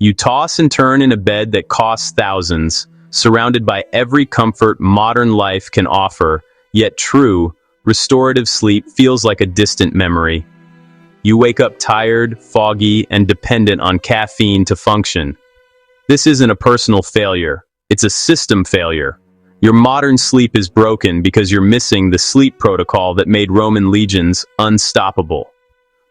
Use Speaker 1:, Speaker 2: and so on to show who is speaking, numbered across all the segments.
Speaker 1: You toss and turn in a bed that costs thousands, surrounded by every comfort modern life can offer, yet true, restorative sleep feels like a distant memory. You wake up tired, foggy, and dependent on caffeine to function. This isn't a personal failure, it's a system failure. Your modern sleep is broken because you're missing the sleep protocol that made Roman legions unstoppable.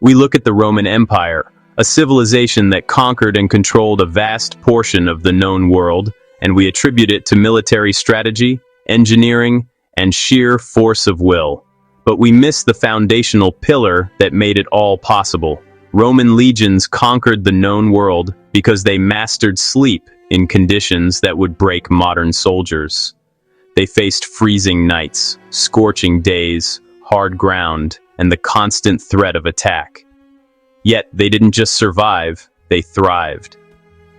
Speaker 1: We look at the Roman Empire, a civilization that conquered and controlled a vast portion of the known world, and we attribute it to military strategy, engineering, and sheer force of will. But we miss the foundational pillar that made it all possible. Roman legions conquered the known world because they mastered sleep in conditions that would break modern soldiers. They faced freezing nights, scorching days, hard ground, and the constant threat of attack. Yet they didn't just survive, they thrived.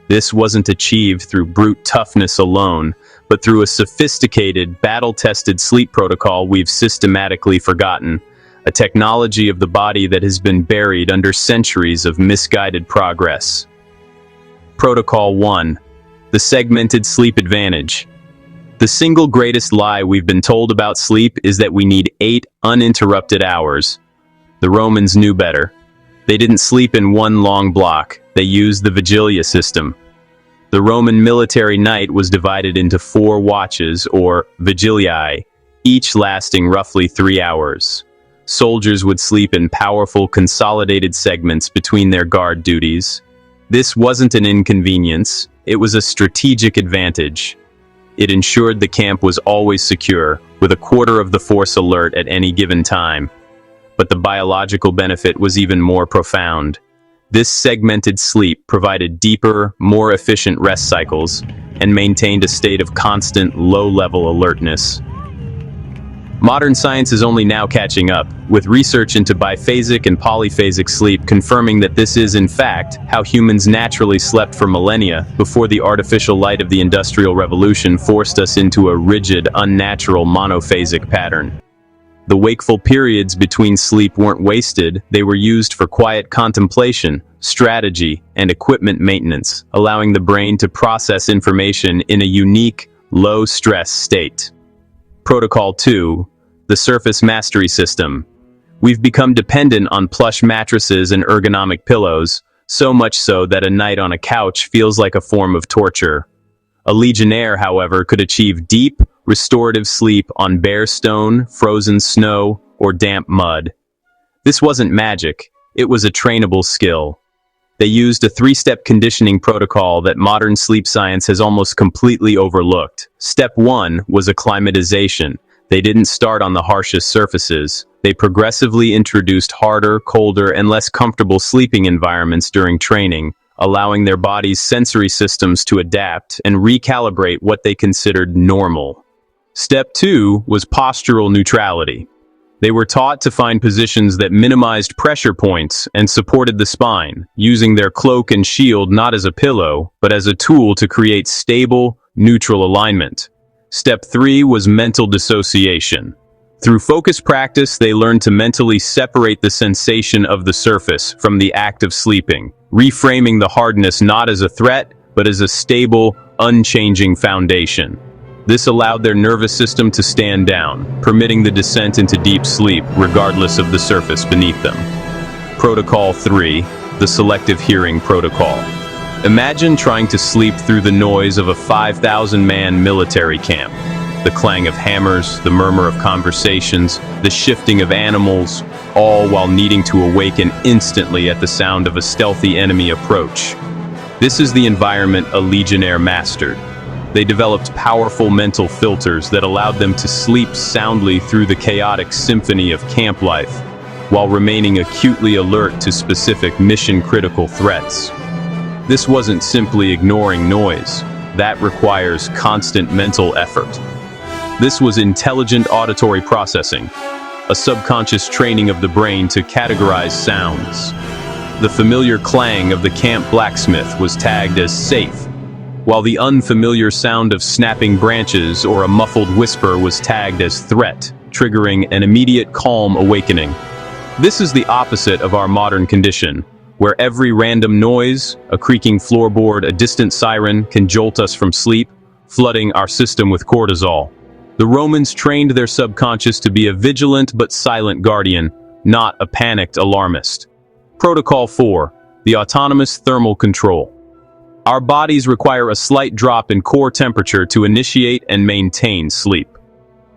Speaker 1: This wasn't achieved through brute toughness alone, but through a sophisticated, battle-tested sleep protocol we've systematically forgotten, a technology of the body that has been buried under centuries of misguided progress. Protocol 1. The segmented sleep advantage. The single greatest lie we've been told about sleep is that we need 8 uninterrupted hours. The Romans knew better. They didn't sleep in one long block. They used the Vigilia system. The Roman military night was divided into 4 watches, or Vigiliae, each lasting roughly 3 hours. Soldiers would sleep in powerful, consolidated segments between their guard duties. This wasn't an inconvenience, it was a strategic advantage. It ensured the camp was always secure, with a quarter of the force alert at any given time. But the biological benefit was even more profound. This segmented sleep provided deeper, more efficient rest cycles and maintained a state of constant, low-level alertness. Modern science is only now catching up, with research into biphasic and polyphasic sleep confirming that this is, in fact, how humans naturally slept for millennia before the artificial light of the Industrial Revolution forced us into a rigid, unnatural monophasic pattern. The wakeful periods between sleep weren't wasted, they were used for quiet contemplation, strategy, and equipment maintenance, allowing the brain to process information in a unique, low-stress state. Protocol 2. The Surface Mastery System. We've become dependent on plush mattresses and ergonomic pillows, so much so that a night on a couch feels like a form of torture. A Legionnaire, however, could achieve deep, restorative sleep on bare stone, frozen snow, or damp mud. This wasn't magic, it was a trainable skill. They used a 3-step conditioning protocol that modern sleep science has almost completely overlooked. Step 1 was acclimatization. They didn't start on the harshest surfaces. They progressively introduced harder, colder, and less comfortable sleeping environments during training, allowing their body's sensory systems to adapt and recalibrate what they considered normal. Step 2 was postural neutrality. They were taught to find positions that minimized pressure points and supported the spine, using their cloak and shield not as a pillow, but as a tool to create stable, neutral alignment. Step 3 was mental dissociation. Through focused practice, they learned to mentally separate the sensation of the surface from the act of sleeping, reframing the hardness not as a threat, but as a stable, unchanging foundation. This allowed their nervous system to stand down, permitting the descent into deep sleep regardless of the surface beneath them. Protocol 3, the Selective Hearing Protocol. Imagine trying to sleep through the noise of a 5,000-man military camp. The clang of hammers, the murmur of conversations, the shifting of animals, all while needing to awaken instantly at the sound of a stealthy enemy approach. This is the environment a Legionnaire mastered. They developed powerful mental filters that allowed them to sleep soundly through the chaotic symphony of camp life, while remaining acutely alert to specific mission-critical threats. This wasn't simply ignoring noise. That requires constant mental effort. This was intelligent auditory processing, a subconscious training of the brain to categorize sounds. The familiar clang of the camp blacksmith was tagged as safe, while the unfamiliar sound of snapping branches or a muffled whisper was tagged as threat, triggering an immediate calm awakening. This is the opposite of our modern condition. where every random noise, a creaking floorboard, a distant siren, can jolt us from sleep, flooding our system with cortisol. The Romans trained their subconscious to be a vigilant but silent guardian, not a panicked alarmist. Protocol 4. The autonomous thermal control. Our bodies require a slight drop in core temperature to initiate and maintain sleep.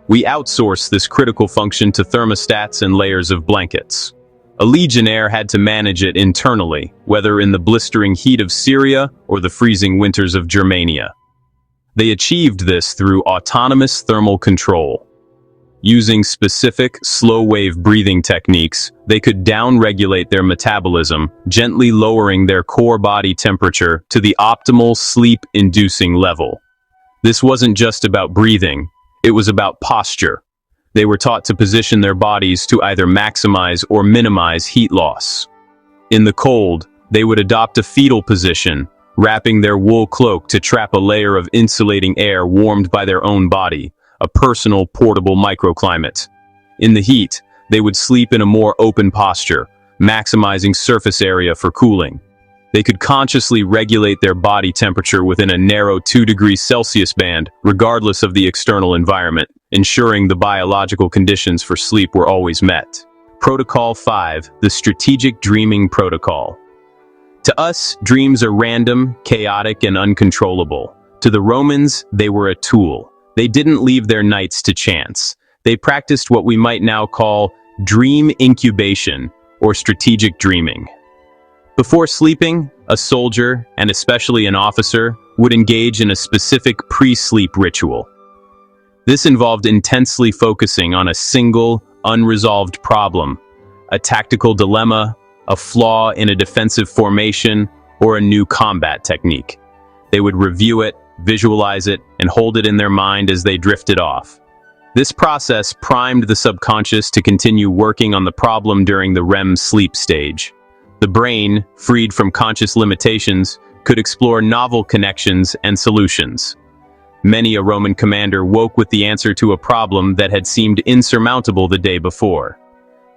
Speaker 1: We outsource this critical function to thermostats and layers of blankets. A Legionnaire had to manage it internally, whether in the blistering heat of Syria or the freezing winters of Germania. They achieved this through autonomous thermal control. Using specific, slow-wave breathing techniques, they could down-regulate their metabolism, gently lowering their core body temperature to the optimal sleep-inducing level. This wasn't just about breathing, it was about posture. They were taught to position their bodies to either maximize or minimize heat loss. In the cold, they would adopt a fetal position, wrapping their wool cloak to trap a layer of insulating air warmed by their own body, a personal, portable microclimate. In the heat, they would sleep in a more open posture, maximizing surface area for cooling. They could consciously regulate their body temperature within a narrow 2 degrees Celsius band, regardless of the external environment, ensuring the biological conditions for sleep were always met. Protocol 5. The Strategic Dreaming Protocol. To us, dreams are random, chaotic, and uncontrollable. To the Romans, they were a tool. They didn't leave their nights to chance. They practiced what we might now call dream incubation or strategic dreaming. Before sleeping, a soldier, and especially an officer, would engage in a specific pre-sleep ritual. This involved intensely focusing on a single, unresolved problem, a tactical dilemma, a flaw in a defensive formation, or a new combat technique. They would review it, visualize it, and hold it in their mind as they drifted off. This process primed the subconscious to continue working on the problem during the REM sleep stage. The brain, freed from conscious limitations, could explore novel connections and solutions. Many a Roman commander woke with the answer to a problem that had seemed insurmountable the day before.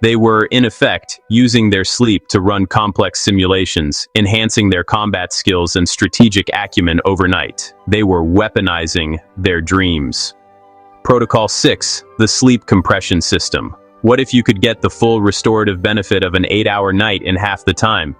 Speaker 1: They were, in effect, using their sleep to run complex simulations, enhancing their combat skills and strategic acumen overnight. They were weaponizing their dreams. Protocol 6. The Sleep Compression System. What if you could get the full restorative benefit of an 8-hour night in half the time?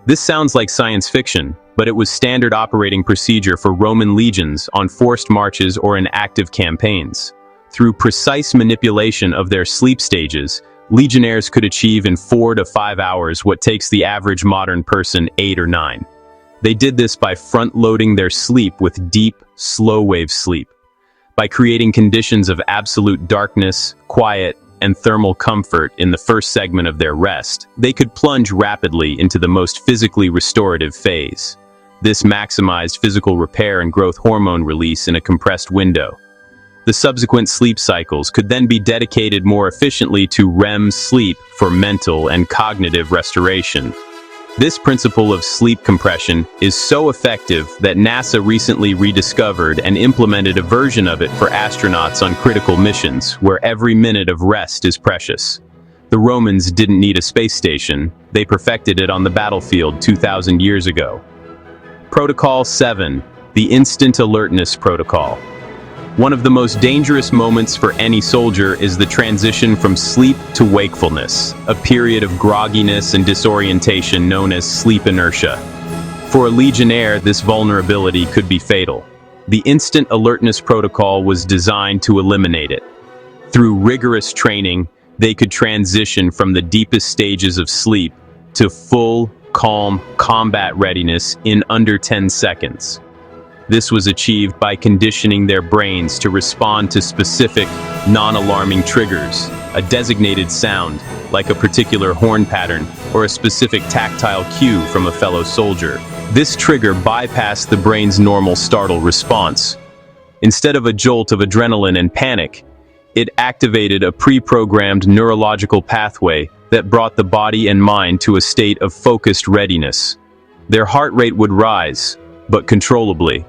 Speaker 1: This sounds like science fiction, but it was standard operating procedure for Roman legions on forced marches or in active campaigns. Through precise manipulation of their sleep stages, legionnaires could achieve in 4 to 5 hours what takes the average modern person 8 or 9. They did this by front-loading their sleep with deep, slow-wave sleep. By creating conditions of absolute darkness, quiet, and thermal comfort in the first segment of their rest, they could plunge rapidly into the most physically restorative phase. This maximized physical repair and growth hormone release in a compressed window. The subsequent sleep cycles could then be dedicated more efficiently to REM sleep for mental and cognitive restoration. This principle of sleep compression is so effective that NASA recently rediscovered and implemented a version of it for astronauts on critical missions, where every minute of rest is precious. The Romans didn't need a space station, they perfected it on the battlefield 2,000 years ago. Protocol 7. The Instant Alertness Protocol. One of the most dangerous moments for any soldier is the transition from sleep to wakefulness, a period of grogginess and disorientation known as sleep inertia. For a legionnaire, this vulnerability could be fatal. The Instant Alertness Protocol was designed to eliminate it. Through rigorous training, they could transition from the deepest stages of sleep to full, calm combat readiness in under 10 seconds. This was achieved by conditioning their brains to respond to specific, non-alarming triggers, a designated sound, like a particular horn pattern, or a specific tactile cue from a fellow soldier. This trigger bypassed the brain's normal startle response. Instead of a jolt of adrenaline and panic, it activated a pre-programmed neurological pathway that brought the body and mind to a state of focused readiness. Their heart rate would rise, but controllably.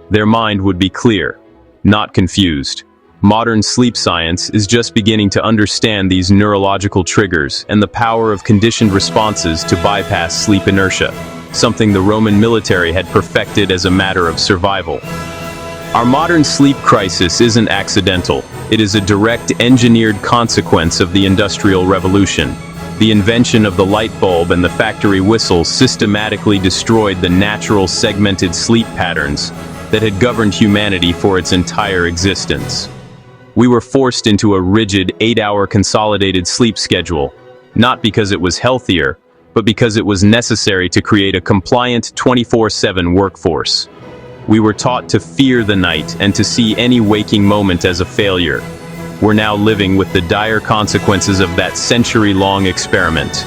Speaker 1: Their mind would be clear, not confused. Modern sleep science is just beginning to understand these neurological triggers and the power of conditioned responses to bypass sleep inertia, something the Roman military had perfected as a matter of survival. Our modern sleep crisis isn't accidental. It is a direct engineered consequence of the Industrial Revolution. The invention of the light bulb and the factory whistle systematically destroyed the natural segmented sleep patterns that had governed humanity for its entire existence. We were forced into a rigid 8-hour consolidated sleep schedule, not because it was healthier, but because it was necessary to create a compliant 24/7 workforce. We were taught to fear the night and to see any waking moment as a failure. We're now living with the dire consequences of that century-long experiment,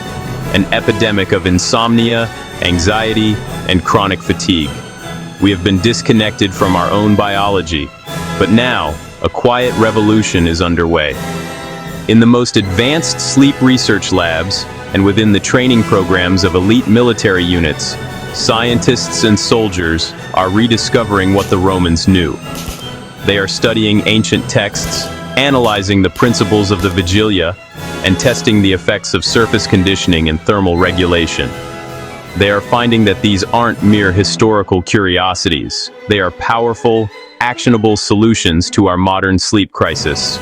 Speaker 1: an epidemic of insomnia, anxiety, and chronic fatigue. We have been disconnected from our own biology, but now, a quiet revolution is underway. In the most advanced sleep research labs, and within the training programs of elite military units, scientists and soldiers are rediscovering what the Romans knew. They are studying ancient texts, analyzing the principles of the Vigilia, and testing the effects of surface conditioning and thermal regulation. They are finding that these aren't mere historical curiosities. They are powerful, actionable solutions to our modern sleep crisis.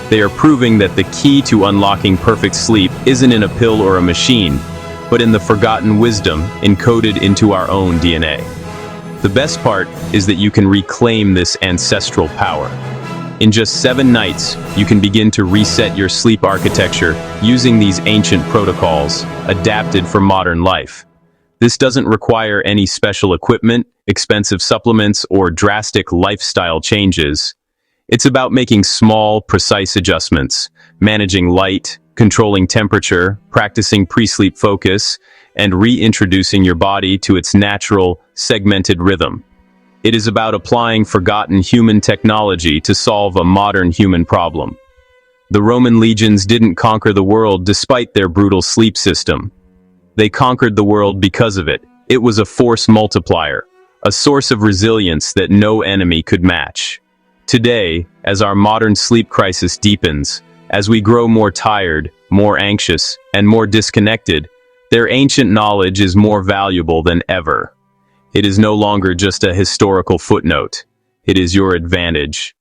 Speaker 1: They are proving that the key to unlocking perfect sleep isn't in a pill or a machine, but in the forgotten wisdom encoded into our own DNA. The best part is that you can reclaim this ancestral power. In just 7 nights, you can begin to reset your sleep architecture using these ancient protocols, adapted for modern life. This doesn't require any special equipment, expensive supplements, or drastic lifestyle changes. It's about making small, precise adjustments, managing light, controlling temperature, practicing pre-sleep focus, and reintroducing your body to its natural, segmented rhythm. It is about applying forgotten human technology to solve a modern human problem. The Roman legions didn't conquer the world despite their brutal sleep system. They conquered the world because of it. It was a force multiplier, a source of resilience that no enemy could match. Today, as our modern sleep crisis deepens, as we grow more tired, more anxious, and more disconnected, their ancient knowledge is more valuable than ever. It is no longer just a historical footnote. It is your advantage.